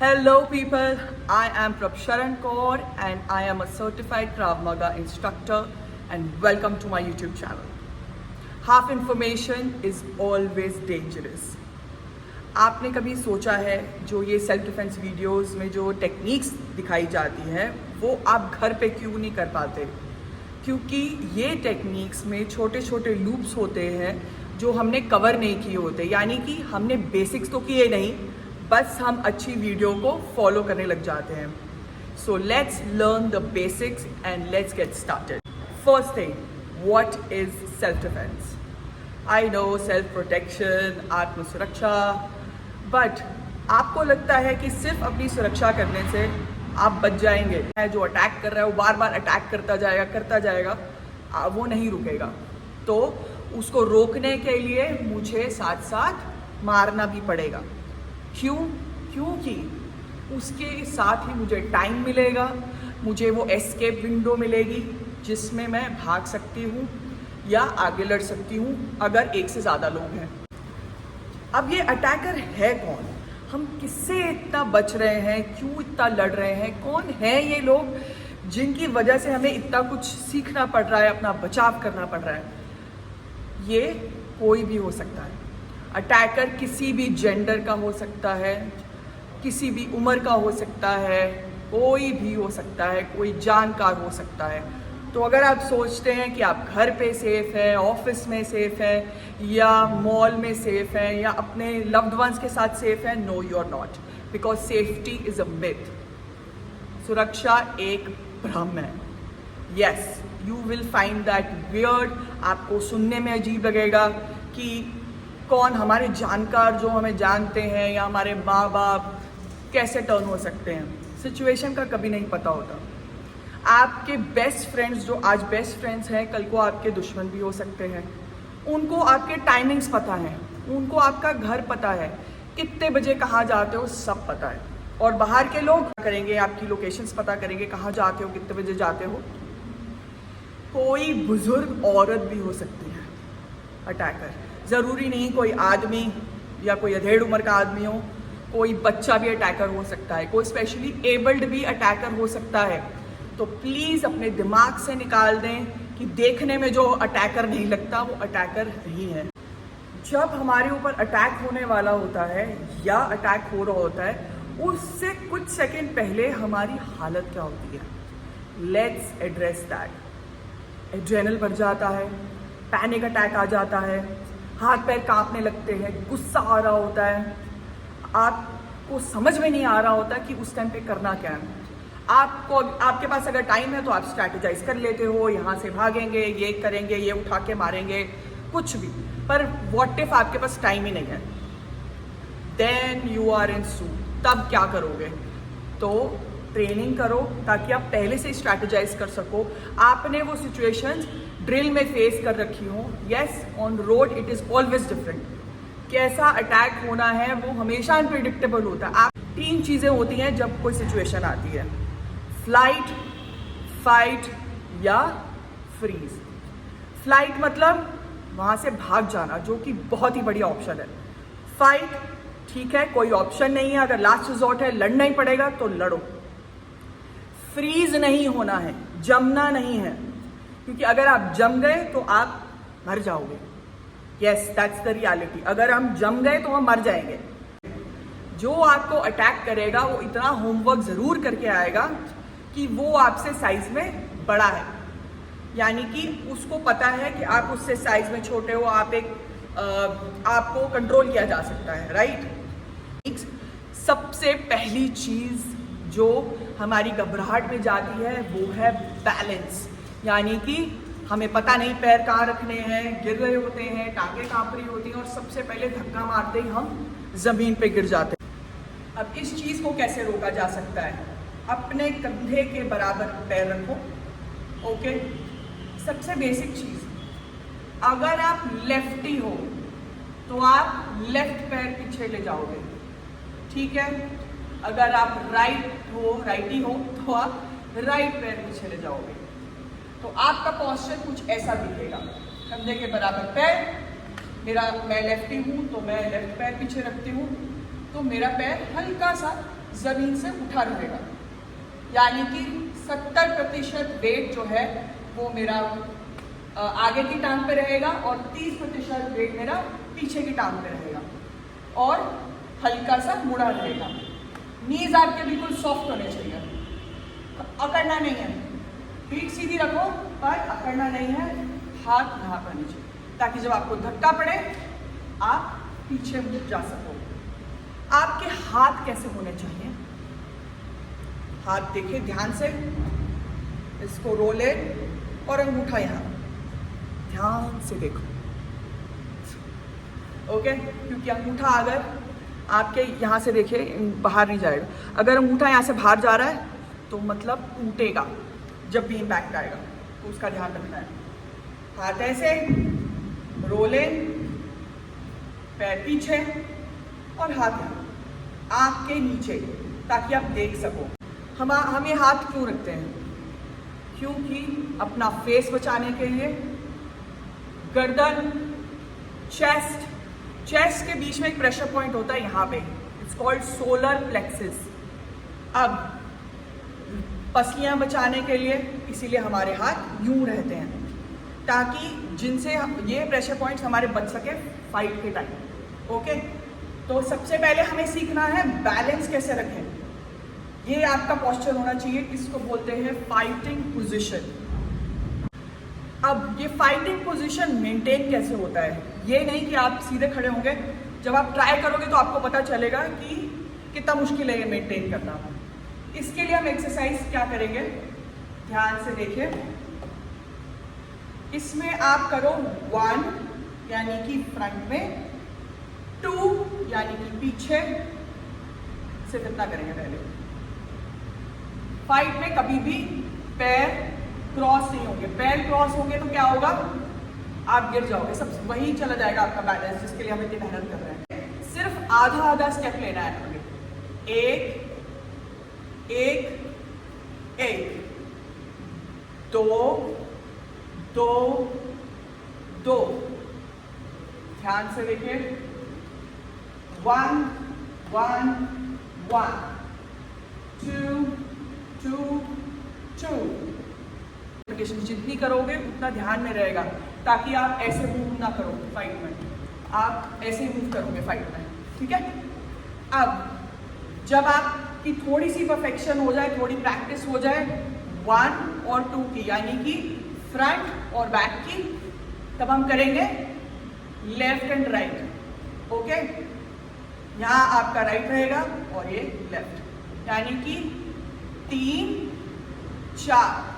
Hello people, I am Prabsharan Kaur and I am a certified Krav Maga instructor and welcome to my YouTube channel. Half information is always dangerous. आपने कभी सोचा है जो ये self defence videos में जो techniques दिखाई जाती हैं वो आप घर पे क्यों नहीं कर पाते? क्योंकि ये टेक्निक्स में छोटे छोटे लूप्स होते हैं जो हमने कवर नहीं किए होते, यानी कि हमने बेसिक्स तो किए नहीं, बस हम अच्छी वीडियो को फॉलो करने लग जाते हैं. So let's learn the basics and let's get started. First thing, what is self defence? I know self protection, आत्म सुरक्षा, बट आपको लगता है कि सिर्फ अपनी सुरक्षा करने से आप बच जाएंगे? जो अटैक कर रहा है वो बार बार अटैक करता जाएगा, वो नहीं रुकेगा. तो उसको रोकने के लिए मुझे साथ साथ मारना भी पड़ेगा. क्योंकि उसके साथ ही मुझे टाइम मिलेगा, मुझे वो एस्केप विंडो मिलेगी जिसमें मैं भाग सकती हूँ या आगे लड़ सकती हूँ अगर एक से ज़्यादा लोग हैं. अब ये अटैकर है कौन? हम किससे इतना बच रहे हैं? क्यों इतना लड़ रहे हैं? कौन है ये लोग जिनकी वजह से हमें इतना कुछ सीखना पड़ रहा है, अपना बचाव करना पड़ रहा है? ये कोई भी हो सकता है. अटैकर किसी भी जेंडर का हो सकता है, किसी भी उम्र का हो सकता है, कोई भी हो सकता है, कोई जानकार हो सकता है. तो अगर आप सोचते हैं कि आप घर पे सेफ हैं, ऑफिस में सेफ हैं, या मॉल में सेफ हैं, या अपने लव्ड वंस के साथ सेफ हैं, no you are not, because safety is a myth. सुरक्षा एक भ्रम है. Yes, you will find that weird. आपको सुनने में अजीब लगेगा कि कौन हमारे जानकार जो हमें जानते हैं या हमारे माँ बाप कैसे टर्न हो सकते हैं. सिचुएशन का कभी नहीं पता होता. आपके बेस्ट फ्रेंड्स जो आज बेस्ट फ्रेंड्स हैं, कल को आपके दुश्मन भी हो सकते हैं. उनको आपके टाइमिंग्स पता है, उनको आपका घर पता है, कितने बजे कहाँ जाते हो सब पता है. और बाहर के लोग करेंगे, आपकी लोकेशंस पता करेंगे, कहाँ जाते हो, कितने बजे जाते हो. कोई बुजुर्ग औरत भी हो सकती है अटैकर. ज़रूरी नहीं कोई आदमी या कोई अधेड़ उम्र का आदमी हो, कोई बच्चा भी अटैकर हो सकता है, कोई स्पेशली एबल्ड भी अटैकर हो सकता है. तो प्लीज़ अपने दिमाग से निकाल दें कि देखने में जो अटैकर नहीं लगता वो अटैकर नहीं है. जब हमारे ऊपर अटैक होने वाला होता है या अटैक हो रहा होता है, उससे कुछ सेकंड पहले हमारी हालत क्या होती है? Let's address that. एड्रेनल बढ़ जाता है, पैनिक अटैक आ जाता है, हाथ पैर कांपने लगते हैं, गुस्सा आ रहा होता है, आपको समझ में नहीं आ रहा होता कि उस टाइम पे करना क्या है. आपके पास अगर टाइम है तो आप स्ट्रैटेजाइज कर लेते हो, यहाँ से भागेंगे, ये करेंगे, ये उठा के मारेंगे, कुछ भी. पर व्हाट इफ आपके पास टाइम ही नहीं है? देन यू आर इन सू. तब क्या करोगे? तो ट्रेनिंग करो ताकि आप पहले से स्ट्रैटेजाइज कर सको. आपने वो सिचुएशंस ड्रिल में फेस कर रखी हो. Yes, on road it is always different. कैसा अटैक होना है वो हमेशा अनप्रिडिक्टेबल होता है. आप 3 चीज़ें होती हैं जब कोई सिचुएशन आती है: फ्लाइट, फाइट या फ्रीज. फ्लाइट मतलब वहाँ से भाग जाना, जो कि बहुत ही बढ़िया ऑप्शन है. फाइट ठीक है, कोई ऑप्शन नहीं है, अगर लास्ट रिजॉर्ट है, लड़ना ही पड़ेगा तो लड़ो. फ्रीज नहीं होना है, जमना नहीं है, क्योंकि अगर आप जम गए तो आप मर जाओगे. Yes, that's the reality. अगर हम जम गए तो हम मर जाएंगे. जो आपको अटैक करेगा वो इतना होमवर्क ज़रूर करके आएगा कि वो आपसे साइज में बड़ा है, यानी कि उसको पता है कि आप उससे साइज में छोटे हो, आपको कंट्रोल किया जा सकता है. राइट. सबसे पहली चीज़ जो हमारी घबराहट में जाती है वो है बैलेंस. यानी कि हमें पता नहीं पैर कहाँ रखने हैं, गिर रहे होते हैं, टांगें कांप रही होती हैं और सबसे पहले धक्का मारते ही हम ज़मीन पे गिर जाते हैं. अब इस चीज़ को कैसे रोका जा सकता है? अपने कंधे के बराबर पैर रखो. ओके, सबसे बेसिक चीज़, अगर आप लेफ्टी हो तो आप लेफ्ट पैर पीछे ले जाओगे. ठीक है. अगर आप राइटी हो तो आप राइट पैर पीछे ले जाओगे. तो आपका पोस्चर कुछ ऐसा दिखेगा. कंधे के बराबर पैर, मैं लेफ्टी हूँ तो मैं लेफ्ट पैर पीछे रखती हूँ, तो मेरा पैर हल्का सा जमीन से उठा रहेगा, यानी कि 70% वेट जो है वो मेरा आगे की टांग पे रहेगा और 30% वेट मेरा पीछे की टांग पे रहेगा और हल्का सा मुड़ा रहेगा। नीज आपके बिल्कुल सॉफ्ट होने चाहिए, अकड़ना नहीं है, पीठ सीधी रखो पर अकड़ना नहीं है, हाथ यहाँ पर नीचे, ताकि जब आपको धक्का पड़े आप पीछे जा सको। आपके हाथ कैसे होने चाहिए? हाथ देखिए ध्यान से, इसको रोले और अंगूठा यहाँ, ध्यान से देखो, ओके। क्योंकि अंगूठा अगर आपके यहाँ से देखिए बाहर नहीं जाएगा, अगर अंगूठा यहाँ से बाहर जा रहा है तो मतलब टूटेगा जब भी इम्पैक्ट आएगा, तो उसका ध्यान रखना है। हाथ ऐसे रोले, पैर पीछे और हाथ यहाँ आँख के नीचे, ताकि आप देख सको। हम ये हाथ क्यों रखते हैं? क्योंकि अपना फेस बचाने के लिए, गर्दन, चेस्ट के बीच में एक प्रेशर पॉइंट होता है यहाँ पे, इट्स कॉल्ड सोलर प्लेक्सिस। अब पसलियाँ बचाने के लिए इसीलिए हमारे हाथ यूं रहते हैं, ताकि जिनसे ये प्रेशर पॉइंट्स हमारे बच सके फाइट के टाइम, ओके। तो सबसे पहले हमें सीखना है बैलेंस कैसे रखें। ये आपका पोस्चर होना चाहिए, इसको बोलते हैं फाइटिंग पोजीशन। अब ये फाइटिंग पोजीशन मेंटेन कैसे होता है? ये नहीं कि आप सीधे खड़े होंगे, जब आप ट्राई करोगे तो आपको पता चलेगा कि कितना मुश्किल है ये मेंटेन करना। इसके लिए हम एक्सरसाइज क्या करेंगे, ध्यान से देखिए। इसमें आप करो 1 यानी कि फ्रंट में, 2 यानी कि पीछे से, कितना करेंगे पहले। फाइट में कभी भी पैर क्रॉस नहीं होंगे, पैर क्रॉस होंगे तो क्या होगा, आप गिर जाओगे, सब वही चला जाएगा आपका बैलेंस, जिसके लिए हम इतनी मेहनत कर रहे हैं। सिर्फ आधा स्टेप लेना है हमें, एक, 2, ध्यान से देखिए, 1, 2, जितनी करोगे उतना ध्यान में रहेगा, ताकि आप ऐसे मूव ना करो फाइट में, आप ऐसे मूव करोगे फाइट में, ठीक है। अब जब आपकी थोड़ी सी परफेक्शन हो जाए, थोड़ी प्रैक्टिस हो जाए 1 और 2 की, यानी कि फ्रंट और बैक की, तब हम करेंगे लेफ्ट एंड राइट, ओके। यहाँ आपका राइट रहेगा और ये लेफ्ट, यानी कि 3, 4।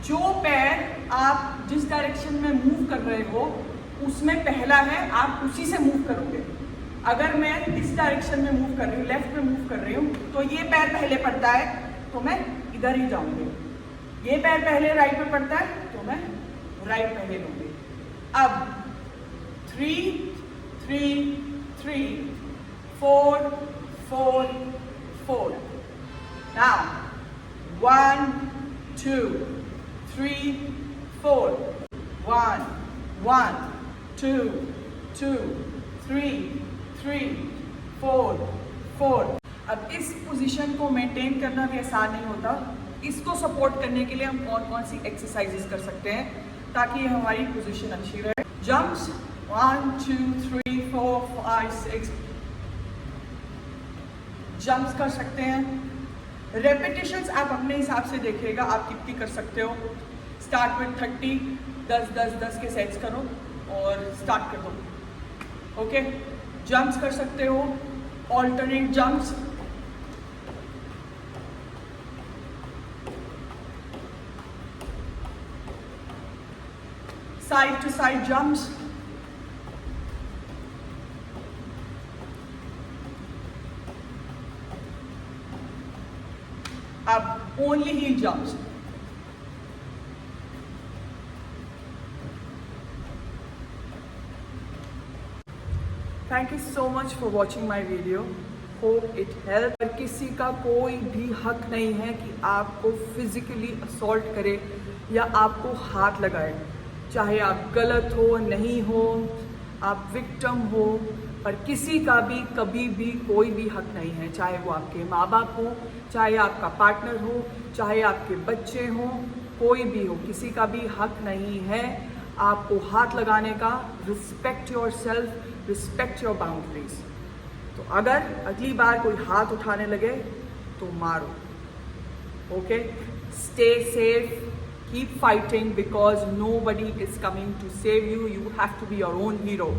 जो पैर आप जिस डायरेक्शन में मूव कर रहे हो उसमें पहला है, आप उसी से मूव करोगे। अगर मैं इस डायरेक्शन में मूव कर रही हूँ, लेफ्ट में मूव कर रही हूँ, तो ये पैर पहले पड़ता है तो मैं इधर ही जाऊंगी। ये पैर पहले राइट में पड़ता है तो मैं राइट पहले लूंगी। अब 3, 3, 3, 4, 4, 4। Now 1, 2, 3, 4, 1, 1, 2, 2, 3, 3, 4, 4। अब इस पोजीशन को मेंटेन करना भी आसान नहीं होता। इसको सपोर्ट करने के लिए हम कौन कौन सी एक्सरसाइजेस कर सकते हैं ताकि हमारी पोजीशन अच्छी रहे। जंप्स 1, 2, 3, 4, 5, 6 जंप्स कर सकते हैं। रेपिटेशंस आप अपने हिसाब से देखिएगा आप कितनी कर सकते हो। स्टार्ट विथ 30, 10 के सेट्स करो और स्टार्ट कर दो। ओके, जंप्स कर सकते हो, alternate jumps, side to side jumps, अब only heel jumps. Thank you so much for watching my video, hope it help. और किसी का कोई भी हक नहीं है कि आपको फिजिकली असॉल्ट करे या आपको हाथ लगाए, चाहे आप गलत हो नहीं हो, आप विक्टिम हो पर किसी का भी कभी भी कोई भी हक नहीं है, चाहे वो आपके माँ बाप हो, चाहे आपका पार्टनर हो, चाहे आपके बच्चे हों, कोई भी हो, किसी का भी हक नहीं है आपको हाथ लगाने का। Respect your self, respect your boundaries. तो अगर अगली बार कोई हाथ उठाने लगे तो मारो। Okay, stay safe, keep fighting because nobody is coming to save you. You have to be your own hero.